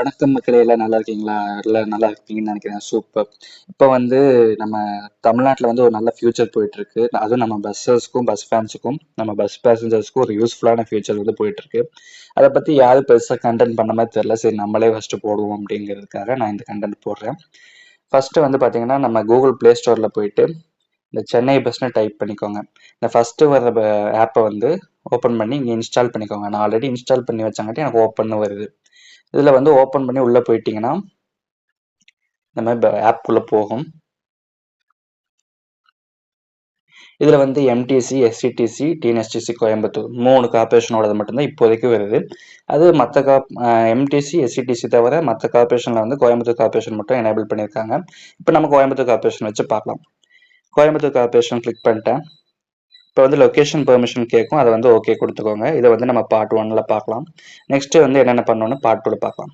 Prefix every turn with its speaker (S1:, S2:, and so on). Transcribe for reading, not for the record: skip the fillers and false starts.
S1: வணக்கம் மக்களே, எல்லாம் நல்லா இருக்கீங்களா? எல்லாம் நல்லா இருக்கீங்கன்னு நினைக்கிறேன். சூப்பர். இப்போ வந்து நம்ம தமிழ்நாட்டில் வந்து ஒரு நல்ல ஃபியூச்சர் போயிட்டு இருக்கு. அதுவும் நம்ம பஸ்ஸர்ஸ்க்கும் பஸ் ஃபேன்ஸுக்கும் நம்ம பஸ் பேசஞ்சர்ஸ்க்கும் ஒரு யூஸ்ஃபுல்லான ஃபியூச்சர் வந்து போயிட்டு இருக்கு. அதை பற்றி யாரும் பெருசாக கண்டென்ட் பண்ண மாதிரி தெரியல. சரி, நம்மளே ஃபஸ்ட்டு போடுவோம் அப்படிங்கிறதுக்காக நான் இந்த கண்டென்ட் போடுறேன். ஃபஸ்ட்டு வந்து பார்த்தீங்கன்னா, நம்ம கூகுள் ப்ளே ஸ்டோரில் போயிட்டு இந்த சென்னை பஸ்ன்னு டைப் பண்ணிக்கோங்க. இந்த ஃபஸ்ட்டு வர ஆப்பை வந்து ஓப்பன் பண்ணி இங்கே இன்ஸ்டால் பண்ணிக்கோங்க. நான் ஆல்ரெடி இன்ஸ்டால் பண்ணி வச்சங்காட்டி எனக்கு ஓப்பன் வருது. இதில் வந்து ஓப்பன் பண்ணி உள்ளே போயிட்டீங்கன்னா இந்த மாதிரி ஆப்குள்ளே போகும். இதில் வந்து எம்டிசி, எஸ்சிடிசி, டிஎன்எஸ்டிசி கோயம்புத்தூர் 3 கார்பரேஷனோடது மட்டும்தான் இப்போதைக்கு வருது. அது மற்ற எம்டிசி, எஸ்சிடிசி தவிர மற்ற கார்பரேஷனில் வந்து கோயம்புத்தூர் கார்பரேஷன் மட்டும் எனேபிள் பண்ணியிருக்காங்க. இப்போ நம்ம கோயம்புத்தூர் கார்பரேஷன் வச்சு பார்க்கலாம். கோயம்புத்தூர் கார்பரேஷன் கிளிக் பண்ணிட்டேன். இப்போ வந்து லொக்கேஷன் பெர்மிஷன் கேட்கும், அதை வந்து ஓகே கொடுத்துக்கோங்க. இதை வந்து நம்ம பார்ட் 1ல் பார்க்கலாம். நெக்ஸ்ட்டு வந்து என்னென்ன பண்ணணும்னு பார்ட் 2ல பார்க்கலாம்.